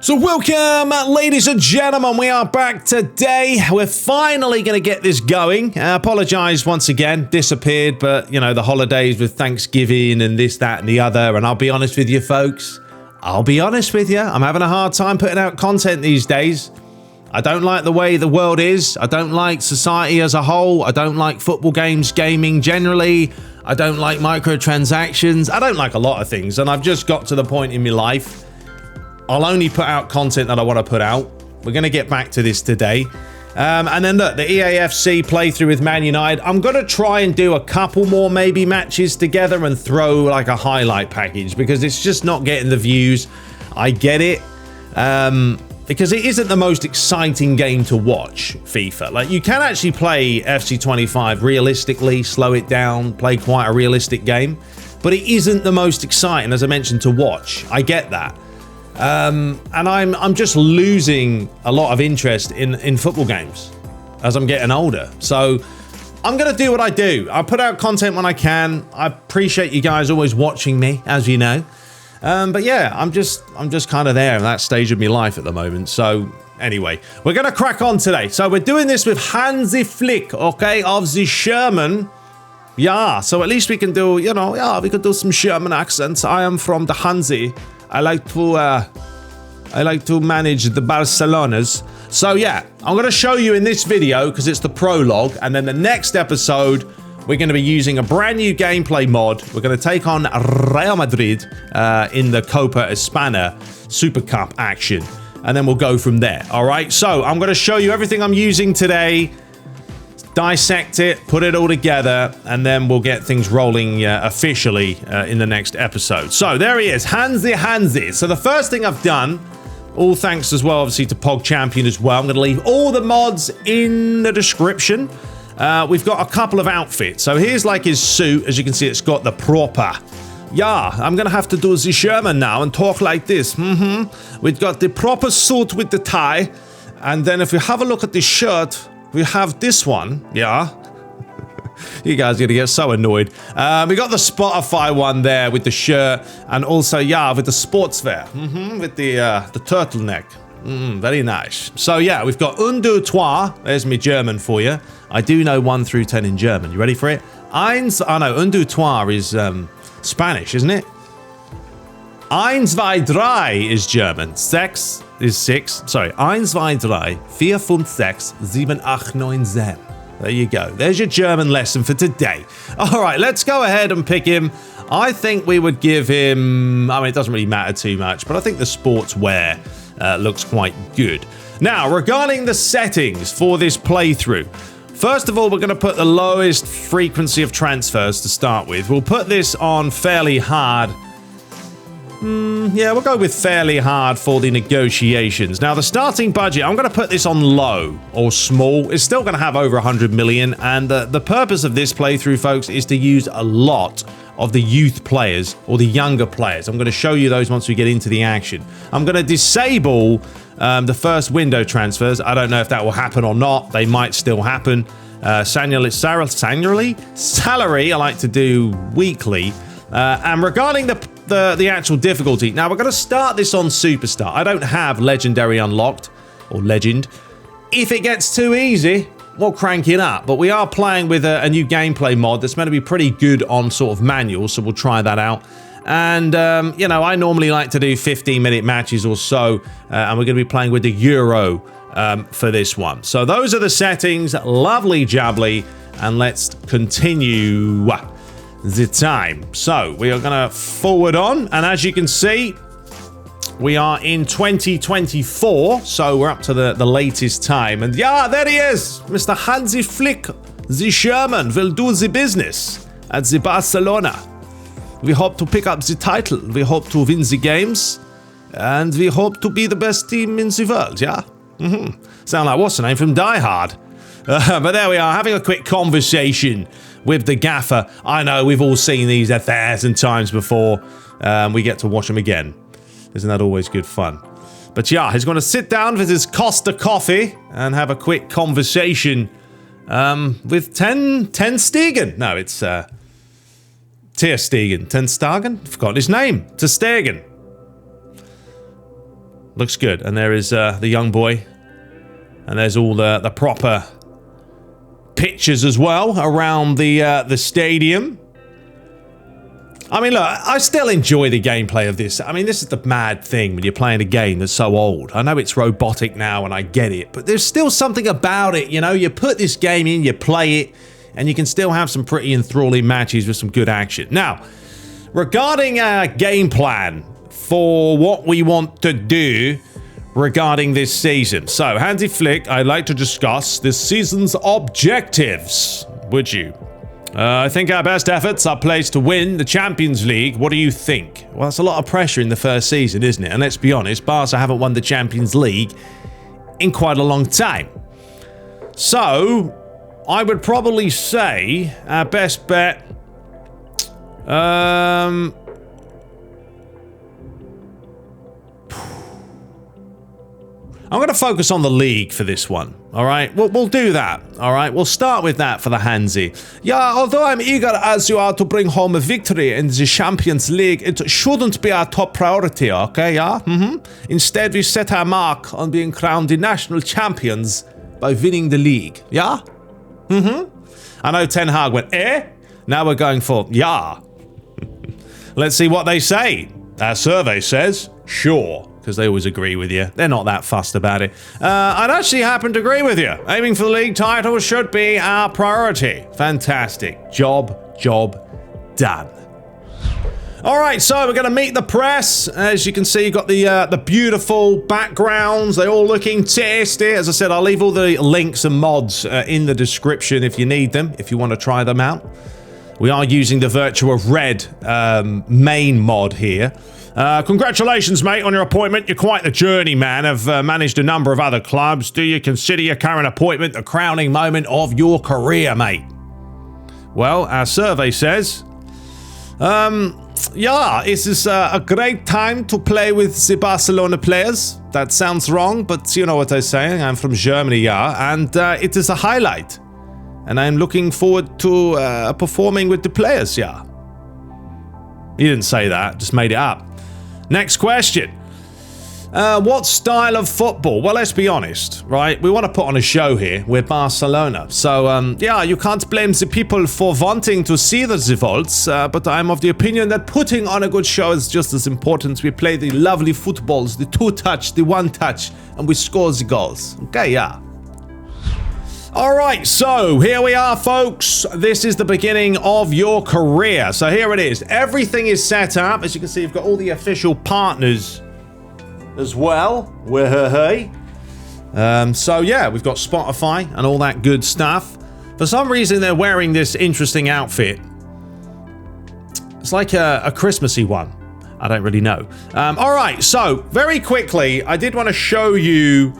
So welcome, ladies and gentlemen, we are back today. We're finally going to get this going. I apologize once again, disappeared, but you know, the holidays with Thanksgiving and this, that, and the other. And I'll be honest with you, folks. I'm having a hard time putting out content these days. I don't like the way the world is. I don't like society as a whole. I don't like football games, gaming generally. I don't like microtransactions. I don't like a lot of things. And I've just got to the point in my life I'll only put out content that I want to put out. We're going to get back to this today. And then look, the EAFC playthrough with Man United. I'm going to try and do a couple more maybe matches together and throw like a highlight package because it's just not getting the views. I get it. Because it isn't the most exciting game to watch, FIFA. Like, you can actually play FC25 realistically, slow it down, play quite a realistic game. But it isn't the most exciting, as I mentioned, to watch. I get that. And I'm just losing a lot of interest in football games as I'm getting older. So I'm going to do what I do. I put out content when I can. I appreciate you guys always watching me, as you know. But yeah, I'm just kind of there in that stage of my life at the moment. So anyway, we're going to crack on today. So we're doing this with Hansi Flick, okay, of the Sherman. Yeah, so at least we can do, you know, yeah, we can do some Sherman accents. I am from the Hansi. I like to manage the Barcelonas. So yeah, I'm going to show you in this video because it's the prologue, and then the next episode we're going to be using a brand new gameplay mod. We're going to take on Real Madrid in the Copa España SuperCup action, and then we'll go from there. All right, so I'm going to show you everything I'm using today, dissect it, put it all together, and then we'll get things rolling officially in the next episode. So there he is, Hansi. So the first thing I've done, all thanks as well obviously to Pogchampion as well, I'm going to leave all the mods in the description. We've got a couple of outfits. So here's like his suit. As you can see, it's got the proper. Yeah, I'm going to have to do the Sherman now and talk like this. We've got the proper suit with the tie. And then if we have a look at the shirt, we have this one, yeah. You guys are going to get so annoyed. We got the Spotify one there with the shirt, and also, yeah, with the sportswear, with the turtleneck. Very nice. So, yeah, we've got un, deux, trois. There's me German for you. I do know 1 through 10 in German. You ready for it? Eins, oh no, un, deux, trois is Spanish, isn't it? Eins, zwei, drei is German. Sechs is 6. Sorry, eins, zwei, drei, 4, 5, 6, 7, 8, 9, 10. There you go. There's your German lesson for today. All right, let's go ahead and pick him. I think we would give him, I mean, it doesn't really matter too much, but I think the sportswear looks quite good. Now, regarding the settings for this playthrough, first of all, we're going to put the lowest frequency of transfers to start with. We'll put this on fairly hard. Yeah, we'll go with fairly hard for the negotiations. Now, the starting budget, I'm going to put this on low or small. It's still going to have over 100 million. And the purpose of this playthrough, folks, is to use a lot of the youth players or the younger players. I'm going to show you those once we get into the action. I'm going to disable the first window transfers. I don't know if that will happen or not. They might still happen. Salary, I like to do weekly. And regarding the actual difficulty, now we're going to start this on Superstar. I don't have Legendary unlocked, or Legend. If it gets too easy, we'll crank it up. But we are playing with a new gameplay mod that's meant to be pretty good on sort of manual, so we'll try that out. And, you know, I normally like to do 15-minute matches or so, and we're going to be playing with the Euro for this one. So those are the settings. Lovely jubbly, and let's continue the time. So we are going to forward on, and as you can see, we are in 2024, so we're up to the latest time. And yeah, there he is, Mr. Hansi Flick, the Sherman, will do the business at the Barcelona. We hope to pick up the title, we hope to win the games, and we hope to be the best team in the world, yeah? Sound like, what's the name from Die Hard? But there we are, having a quick conversation with the gaffer. I know we've all seen these 1,000 times before. We get to watch them again. Isn't that always good fun? But yeah, he's going to sit down with his Costa coffee and have a quick conversation with Ten Stegen. No, it's Ter Stegen. Ten Stegen? Forgot his name. Ter Stegen. Looks good. And there is the young boy. And there's all the proper pictures as well around the stadium. I mean, look, I still enjoy the gameplay of this. I mean, this is the mad thing when you're playing a game that's so old. I know it's robotic now and I get it, but there's still something about it, you know? You put this game in, you play it, and you can still have some pretty enthralling matches with some good action. Now, regarding our game plan for what we want to do regarding this season. So, Hansi Flick, I'd like to discuss this season's objectives. Would you? I think our best efforts are placed to win the Champions League. What do you think? Well, that's a lot of pressure in the first season, isn't it? And let's be honest, Barca haven't won the Champions League in quite a long time. So, I would probably say our best bet... I'm going to focus on the league for this one, all right? We'll do that, all right? We'll start with that for the Hansi. Yeah, although I'm eager as you are to bring home a victory in the Champions League, it shouldn't be our top priority, okay, yeah? Instead, we set our mark on being crowned the national champions by winning the league, yeah? I know Ten Hag went, eh? Now we're going for, yeah. Let's see what they say. Our survey says, sure. Because they always agree with you. They're not that fussed about it. I'd actually happen to agree with you. Aiming for the league title should be our priority. Fantastic. Job done. All right, so we're going to meet the press. As you can see, you've got the beautiful backgrounds. They're all looking tasty. As I said, I'll leave all the links and mods in the description if you need them, if you want to try them out. We are using the Virtua Red main mod here. Congratulations, mate, on your appointment. You're quite the journeyman. Have managed a number of other clubs. Do you consider your current appointment the crowning moment of your career, mate? Well, our survey says, yeah, this is a great time to play with the Barcelona players. That sounds wrong, but you know what I'm saying. I'm from Germany, yeah, and it is a highlight. And I'm looking forward to performing with the players, yeah. He didn't say that, just made it up. Next question. What style of football? Well, let's be honest, right? We want to put on a show here. We're Barcelona. So, yeah, you can't blame the people for wanting to see the results, but I'm of the opinion that putting on a good show is just as important. We play the lovely footballs, the two-touch, the one-touch, and we score the goals. Okay, yeah. All right, so here we are, folks. This is the beginning of your career. So here it is. Everything is set up. As you can see, you've got all the official partners as well. So yeah, we've got Spotify and all that good stuff. For some reason, they're wearing this interesting outfit. It's like a Christmassy one. I don't really know. All right, so very quickly, I did want to show you...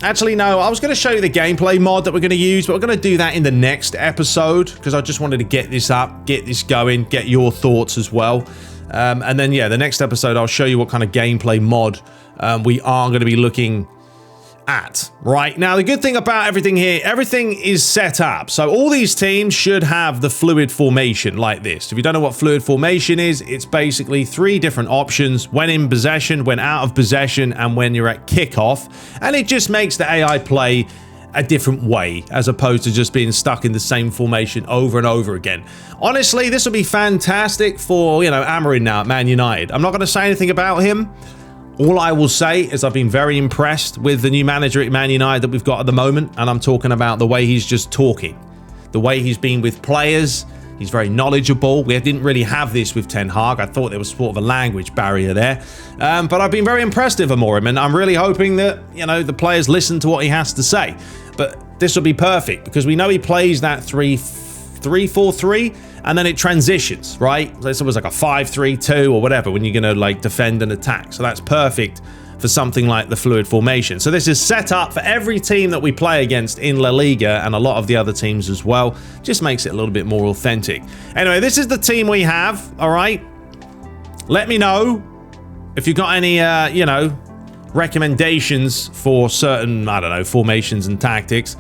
Actually, no, I was going to show you the gameplay mod that we're going to use, but we're going to do that in the next episode because I just wanted to get this up, get this going, get your thoughts as well. And then, yeah, the next episode, I'll show you what kind of gameplay mod we are going to be looking at. Right, now, the good thing about everything here, everything is set up. So all these teams should have the fluid formation like this. If you don't know what fluid formation is, it's basically 3 different options: when in possession, when out of possession, and when you're at kickoff. And it just makes the AI play a different way as opposed to just being stuck in the same formation over and over again. Honestly, this will be fantastic for, you know, Amorim now at Man United. I'm not going to say anything about him. All I will say is I've been very impressed with the new manager at Man United that we've got at the moment, and I'm talking about the way he's just talking, the way he's been with players. He's very knowledgeable. We didn't really have this with Ten Hag. I thought there was sort of a language barrier there, but I've been very impressed with Amorim, and I'm really hoping that, you know, the players listen to what he has to say. But this will be perfect because we know he plays that 3-4-3. And then it transitions, right? So it's almost like a 5-3-2 or whatever when you're going to like defend and attack. So that's perfect for something like the fluid formation. So this is set up for every team that we play against in La Liga and a lot of the other teams as well. Just makes it a little bit more authentic. Anyway, this is the team we have, all right? Let me know if you've got any, you know, recommendations for certain, I don't know, formations and tactics.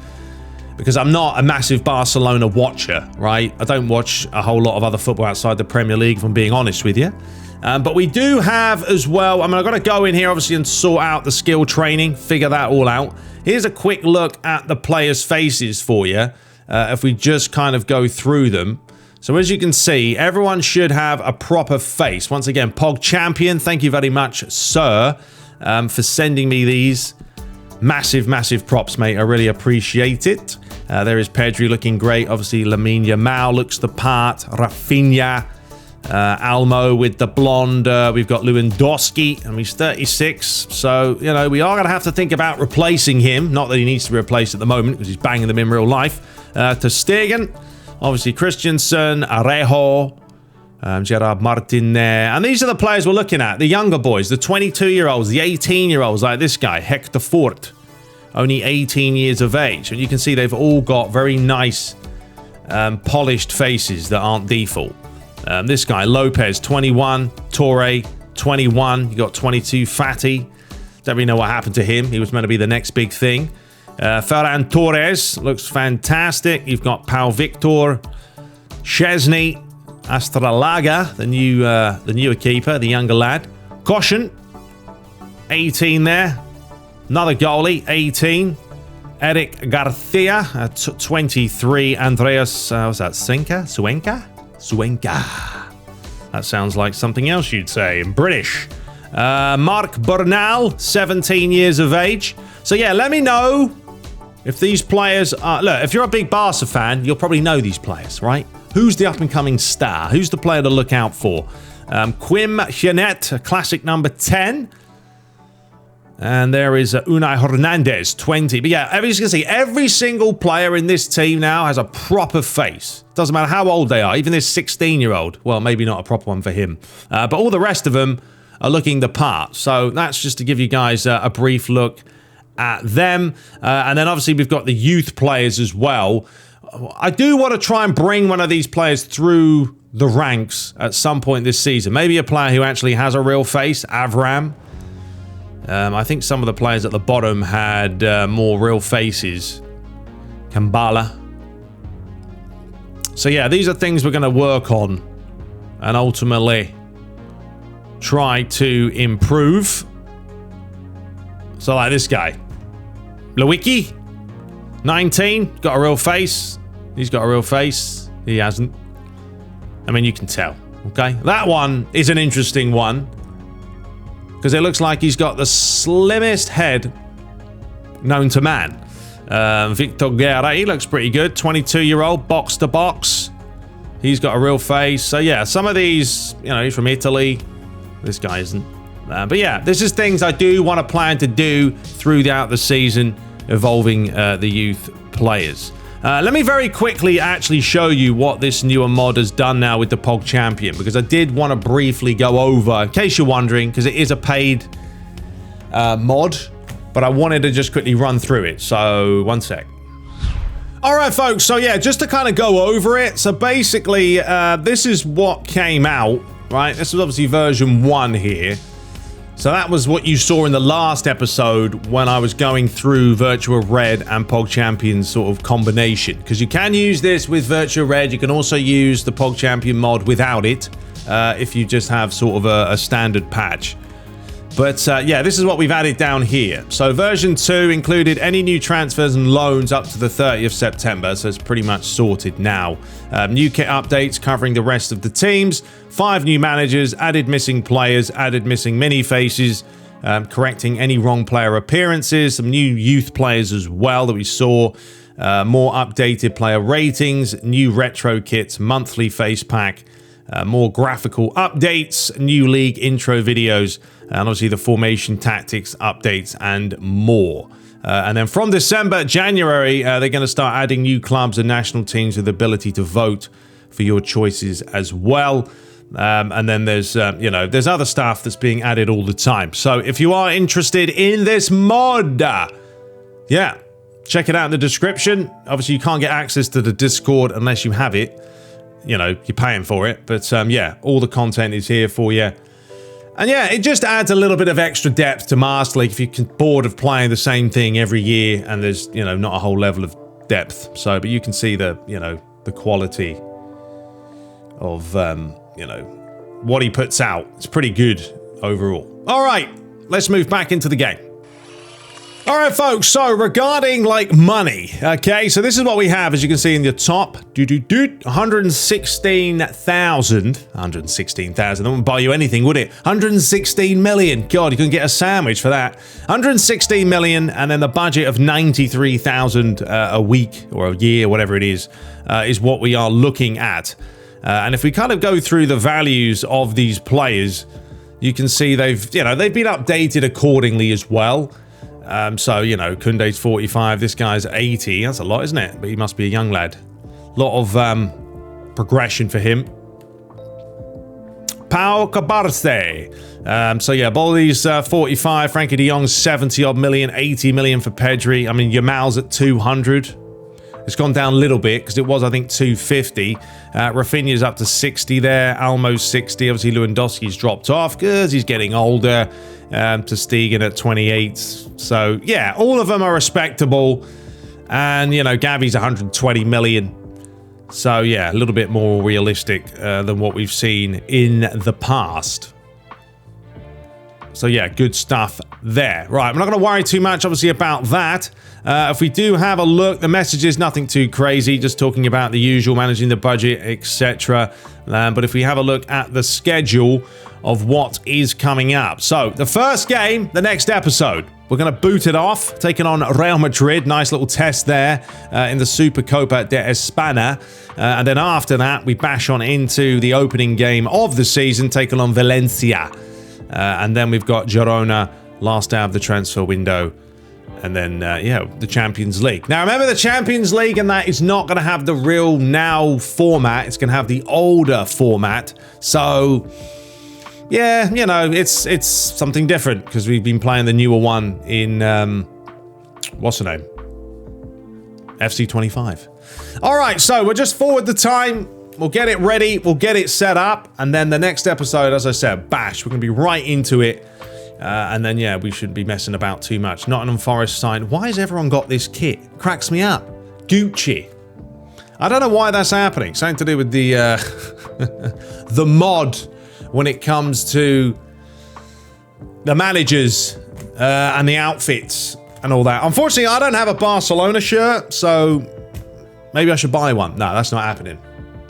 Because I'm not a massive Barcelona watcher, right? I don't watch a whole lot of other football outside the Premier League, if I'm being honest with you. But we do have as well, I mean, I've got to go in here obviously and sort out the skill training, figure that all out. Here's a quick look at the players' faces for you, if we just kind of go through them. So as you can see, everyone should have a proper face. Once again, Pogchampion, thank you very much, sir, for sending me these. Massive, massive props, mate. I really appreciate it. There is Pedri looking great. Obviously, Lamine Yamal looks the part. Rafinha. Almo with the blonde. We've got Lewandowski, and he's 36. So, you know, we are going to have to think about replacing him. Not that he needs to be replaced at the moment, because he's banging them in real life. Ter Stegen. Obviously, Christensen, Arejo, Gerard Martin there. And these are the players we're looking at. The younger boys, the 22-year-olds, the 18-year-olds, like this guy, Hector Fort. Only 18 years of age. And you can see they've all got very nice, polished faces that aren't default. This guy, Lopez, 21. Torre, 21. You got 22, Fatty. Don't really know what happened to him. He was meant to be the next big thing. Ferran Torres looks fantastic. You've got Pau Victor, Chesney, Astralaga, the newer keeper, the younger lad. Caution, 18 there. Another goalie, 18. Eric Garcia, 23. Andreas, what's that, Suenca? That sounds like something else you'd say in British. Mark Bernal, 17 years of age. So yeah, let me know if these players are... Look, if you're a big Barca fan, you'll probably know these players, right? Who's the up-and-coming star? Who's the player to look out for? Quim Janet, classic number 10. And there is Unai Hernandez, 20. But yeah, as you can see, every single player in this team now has a proper face. Doesn't matter how old they are. Even this 16-year-old. Well, maybe not a proper one for him. But all the rest of them are looking the part. So that's just to give you guys a brief look at them. And then obviously we've got the youth players as well. I do want to try and bring one of these players through the ranks at some point this season. Maybe a player who actually has a real face, Avram. I think some of the players at the bottom had more real faces. Kambala. So yeah, these are things we're going to work on and ultimately try to improve. So like this guy. Lewicki, 19, got a real face. He's got a real face. He hasn't. I mean, you can tell. Okay, that one is an interesting one. Because it looks like he's got the slimmest head known to man. Victor Guerra, he looks pretty good. 22-year-old, box to box. He's got a real face. So yeah, some of these, you know, he's from Italy. This guy isn't. But yeah, this is things I do want to plan to do throughout the season, evolving the youth players. Let me very quickly actually show you what this newer mod has done now with the Pogchampion, because I did want to briefly go over, in case you're wondering, because it is a paid mod, but I wanted to just quickly run through it. So, one sec. All right, folks. So, yeah, just to kind of go over it. So, basically, this is what came out, right? This is obviously version 1 here. So that was what you saw in the last episode when I was going through Virtua Red and Pogchampion's sort of combination. Because you can use this with Virtua Red. You can also use the Pogchampion mod without it if you just have sort of a standard patch. But yeah, this is what we've added down here. So version 2 included any new transfers and loans up to the 30th of September. So it's pretty much sorted now. New kit updates covering the rest of the teams. 5 new managers, added missing players, added missing mini faces, correcting any wrong player appearances. Some new youth players as well that we saw. More updated player ratings, new retro kits, monthly face pack. More graphical updates, new league intro videos, and obviously the formation tactics updates and more. And then from January, they're going to start adding new clubs and national teams with the ability to vote for your choices as well. And then there's, there's other stuff that's being added all the time. So if you are interested in this mod, yeah, check it out in the description. Obviously, you can't get access to the Discord unless you have it. You know, you're paying for it. But yeah, all the content is here for you. And yeah, it just adds a little bit of extra depth to Master League if you're bored of playing the same thing every year and there's, not a whole level of depth. So, but you can see the, the quality of, what he puts out. It's pretty good overall. All right, let's move back into the game. All right, folks, so regarding, like, money, okay, so this is what we have, as you can see in the top, 116,000, that wouldn't buy you anything, would it? 116 million, God, you couldn't get a sandwich for that. 116 million, and then the budget of 93,000 a week, or a year, whatever it is what we are looking at. And if we kind of go through the values of these players, you can see they've been updated accordingly as well. So, you know, Koundé's 45, this guy's 80. That's a lot, isn't it? But he must be a young lad. A lot of progression for him. Pau Cabarce. So, yeah, Boldy's 45. Frankie de Jong's 70-odd million. 80 million for Pedri. I mean, Yamal's at 200. It's gone down a little bit because it was, I think, 250. Rafinha's up to 60 there. Almost 60. Obviously, Lewandowski's dropped off because he's getting older. To Stegen at 28. So, yeah, all of them are respectable. And, you know, Gavi's 120 million. So, yeah, a little bit more realistic than what we've seen in the past. So, yeah, good stuff there. Right, I'm not going to worry too much, obviously, about that. If we do have a look, the message is nothing too crazy, just talking about the usual, managing the budget, etc. But if we have a look at the schedule of what is coming up. So, the first game, the next episode, we're going to boot it off, taking on Real Madrid. Nice little test there in the SuperCup de España. And then after that, we bash on into the opening game of the season, taking on Valencia. And then we've got Girona, last out of the transfer window. And then, yeah, the Champions League. Now, remember, the Champions League and that is not going to have the real now format. It's going to have the older format. So, yeah, you know, it's something different because we've been playing the newer one in, what's the name? FC25. All right, so we'll just forward the time. We'll get it ready. We'll get it set up. And then the next episode, as I said, bash. We're going to be right into it. And then, yeah, we shouldn't be messing about too much. Nottingham Forest signed. Why has everyone got this kit? Cracks me up. Gucci. I don't know why that's happening. Something to do with the the mod when it comes to the managers and the outfits and all that. Unfortunately, I don't have a Barcelona shirt, so maybe I should buy one. No, that's not happening.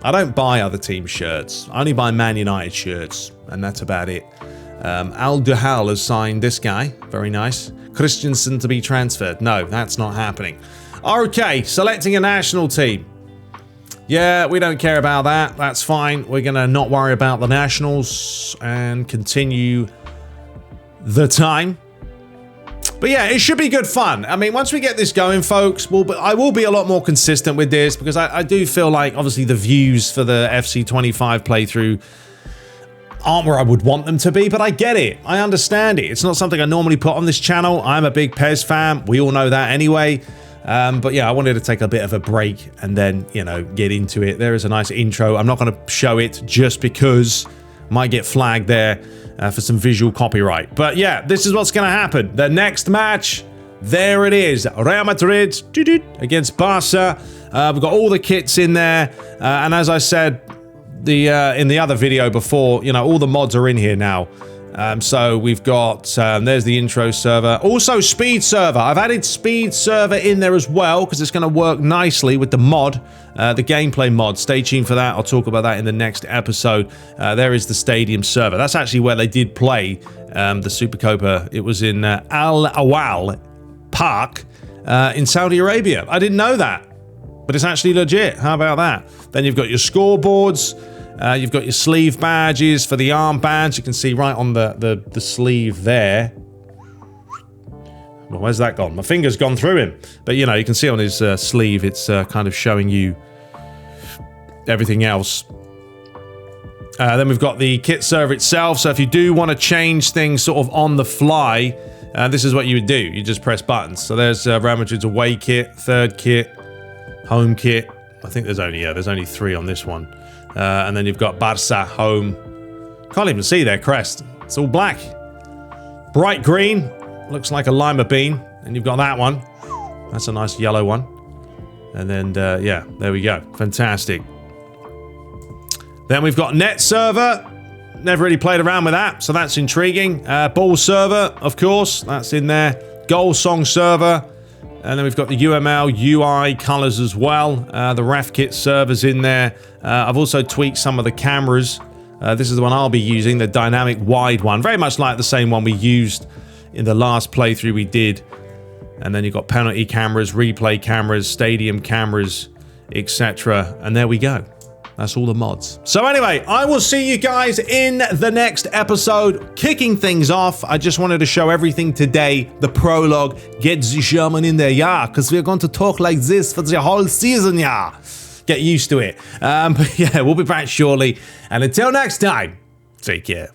I don't buy other team shirts. I only buy Man United shirts, and that's about it. Al Duhal has signed this guy. Very nice. Christensen to be transferred. No, that's not happening. Okay, selecting a national team. Yeah, we don't care about that. That's fine. We're going to not worry about the nationals and continue the time. But yeah, it should be good fun. I mean, once we get this going, folks, I will be a lot more consistent with this because I do feel like, obviously, the views for the FC25 playthrough aren't where I would want them to be, but I get it. I understand it. It's not something I normally put on this channel. I'm a big PES fan. We all know that anyway. But yeah, I wanted to take a bit of a break and then, you know, get into it. There is a nice intro. I'm not going to show it just because I might get flagged there for some visual copyright. But yeah, this is what's going to happen. The next match, there it is. Real Madrid against Barca. We've got all the kits in there. And as I said, in the other video before, you know, all the mods are in here now. So we've got, there's the intro server. Also speed server. I've added speed server in there as well because it's going to work nicely with the mod, the gameplay mod. Stay tuned for that. I'll talk about that in the next episode. There is the stadium server. That's actually where they did play the SuperCup. It was in Al Awal Park in Saudi Arabia. I didn't know that, but it's actually legit. How about that? Then you've got your scoreboards. You've got your sleeve badges for the armbands. You can see right on the sleeve there. Well, where's that gone? My finger's gone through him. But, you know, you can see on his sleeve, it's kind of showing you everything else. Then we've got the kit server itself. So if you do want to change things sort of on the fly, this is what you would do. You just press buttons. So there's Real Madrid's away kit, third kit, home kit. I think there's only 3 on this one. And then you've got Barca home. Can't even see their crest. It's all black. Bright green. Looks like a lima bean. And you've got that one. That's a nice yellow one. And then, yeah, there we go. Fantastic. Then we've got net server. never really played around with that, so that's intriguing. Ball server, of course, that's in there. Goal song server. And then we've got the UML, UI colors as well. The ref kit server's in there. I've also tweaked some of the cameras. This is the one I'll be using, the dynamic wide one. Very much like the same one we used in the last playthrough we did. And then you've got penalty cameras, replay cameras, stadium cameras, etc. And there we go. That's all the mods. So anyway, I will see you guys in the next episode. Kicking things off, I just wanted to show everything today. The prologue, get the German in there, yeah, because we're going to talk like this for the whole season, yeah. Get used to it. But yeah, we'll be back shortly. And until next time, take care.